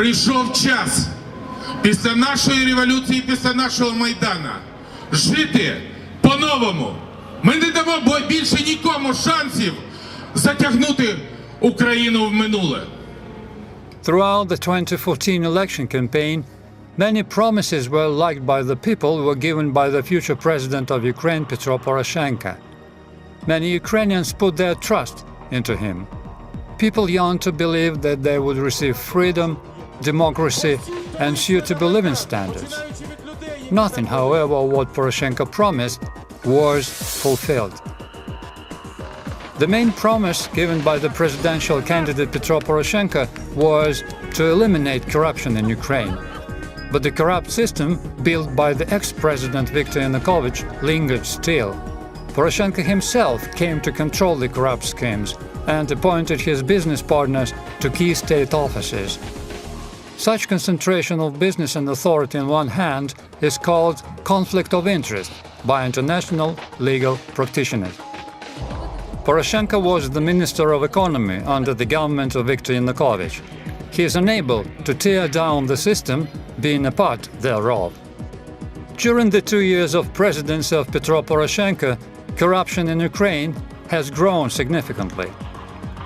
прийшов час після нашої революції, після нашого Майдана жити по-новому. Ми не дамо більше нікому шансів затягнути Україну в минуле. Throughout the 2014 election campaign, many promises were liked by the people were given by the future president of Ukraine, Petro Poroshenko. Many Ukrainians put their trust into him. People yearned to believe that they would receive freedom, democracy, and suitable living standards. Nothing, however, of what Poroshenko promised was fulfilled. The main promise given by the presidential candidate Petro Poroshenko was to eliminate corruption in Ukraine. But the corrupt system built by the ex-president Viktor Yanukovych lingered still. Poroshenko himself came to control the corrupt schemes and appointed his business partners to key state offices. Such concentration of business and authority in one hand is called conflict of interest by international legal practitioners. Poroshenko was the Minister of Economy under the government of Viktor Yanukovych. He is unable to tear down the system, being a part thereof. During the 2 years of presidency of Petro Poroshenko, corruption in Ukraine has grown significantly.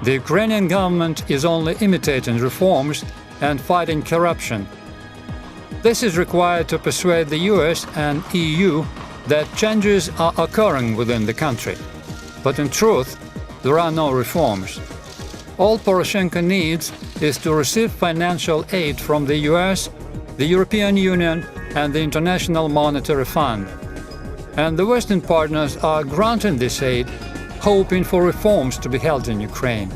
The Ukrainian government is only imitating reforms and fighting corruption. This is required to persuade the US and EU that changes are occurring within the country. But in truth, there are no reforms. All Poroshenko needs is to receive financial aid from the US, the European Union, and the International Monetary Fund. And the Western partners are granting this aid, hoping for reforms to be held in Ukraine.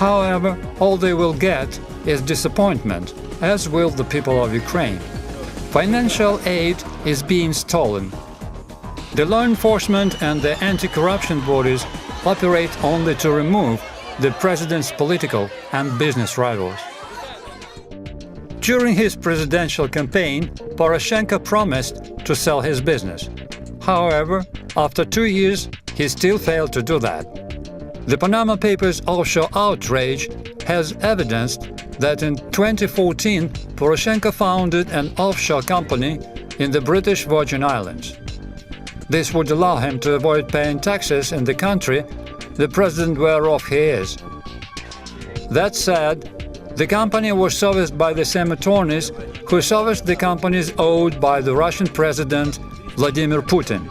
However, all they will get is disappointment, as will the people of Ukraine. Financial aid is being stolen. The law enforcement and the anti-corruption bodies operate only to remove the president's political and business rivals. During his presidential campaign, Poroshenko promised to sell his business. However, after 2 years, he still failed to do that. The Panama Papers offshore outrage has evidenced that in 2014, Poroshenko founded an offshore company in the British Virgin Islands. This would allow him to avoid paying taxes in the country, the president whereof he is. That said, the company was serviced by the same attorneys who serviced the companies owed by the Russian President Vladimir Putin.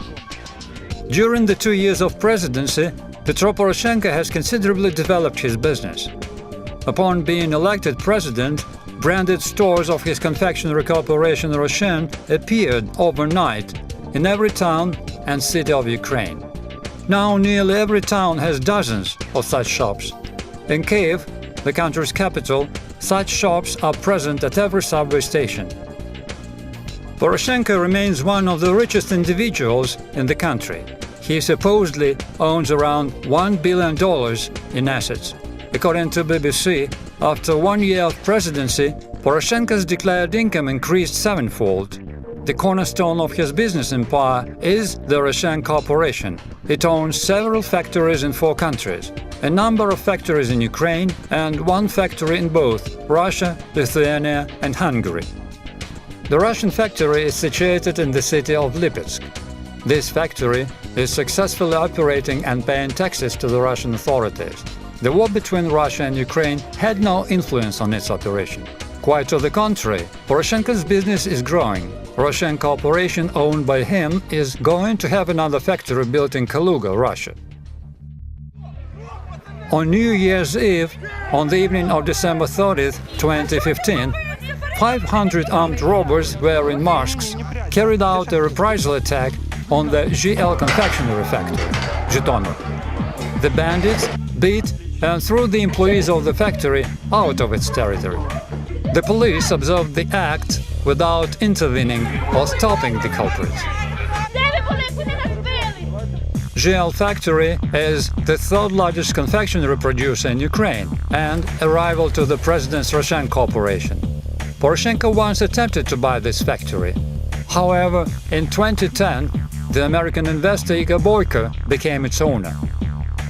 During the 2 years of presidency, Petro Poroshenko has considerably developed his business. Upon being elected president, branded stores of his confectionery corporation Roshen appeared overnight in every town and city of Ukraine. Now nearly every town has dozens of such shops. In Kyiv, the country's capital, such shops are present at every subway station. Poroshenko remains one of the richest individuals in the country. He supposedly owns around $1 billion in assets. According to BBC, after 1 year of presidency, Poroshenko's declared income increased sevenfold. The cornerstone of his business empire is the Roshen Corporation. It owns several factories in 4 countries, a number of factories in Ukraine, and 1 factory in both Russia, Lithuania, and Hungary. The Russian factory is situated in the city of Lipetsk. This factory is successfully operating and paying taxes to the Russian authorities. The war between Russia and Ukraine had no influence on its operation. Quite to the contrary, Poroshenko's business is growing. Roshen Corporation, owned by him, is going to have another factory built in Kaluga, Russia. On New Year's Eve, on the evening of December 30th, 2015, 500 armed robbers wearing masks carried out a reprisal attack on the GL confectionery factory, Zhytomyr. The bandits beat and threw the employees of the factory out of its territory. The police observed the act without intervening or stopping the culprits. GL Factory is the 3rd largest confectionery producer in Ukraine and a rival to the president's Roshen Corporation. Poroshenko once attempted to buy this factory. However, in 2010, the American investor Igor Boyko became its owner.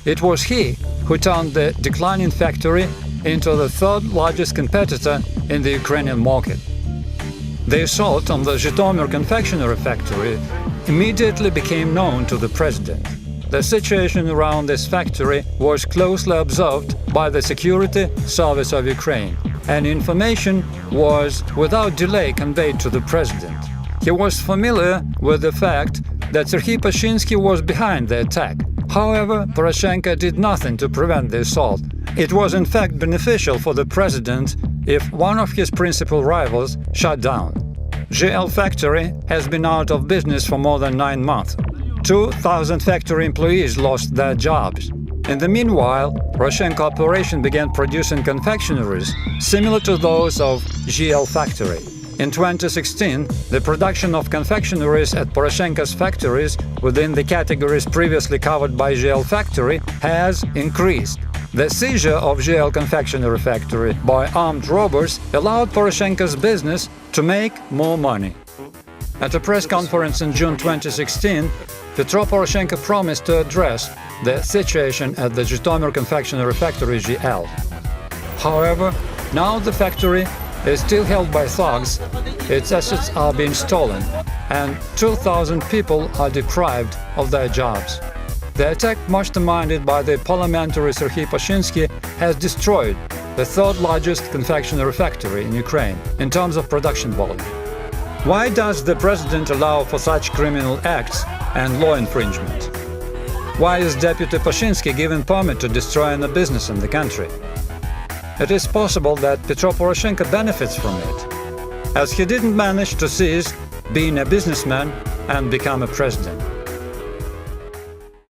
It was he who turned the declining factory into the third largest competitor in the Ukrainian market. The assault on the Zhytomyr confectionery factory immediately became known to the president. The situation around this factory was closely observed by the Security Service of Ukraine, and information was without delay conveyed to the president. He was familiar with the fact that Serhii Pashynskyi was behind the attack. However, Poroshenko did nothing to prevent the assault. It was in fact beneficial for the president if one of his principal rivals shut down. GL factory has been out of business for more than 9 months. 2,000 factory employees lost their jobs. In the meanwhile, Poroshenko operation began producing confectionaries similar to those of GL factory. In 2016, the production of confectionaries at Poroshenko's factories within the categories previously covered by GL factory has increased. The seizure of GL confectionery factory by armed robbers allowed Poroshenko's business to make more money. At a press conference in June 2016, Petro Poroshenko promised to address the situation at the Zhytomyr confectionery factory GL. However, now the factory is still held by thugs, its assets are being stolen, and 2,000 people are deprived of their jobs. The attack masterminded by the parliamentary Serhii Pashynskyi has destroyed the third largest confectionery factory in Ukraine in terms of production volume. Why does the president allow for such criminal acts and law infringement? Why is Deputy Pashynskyi given permit to destroy a business in the country? It is possible that Petro Poroshenko benefits from it, as he didn't manage to cease being a businessman and become a president.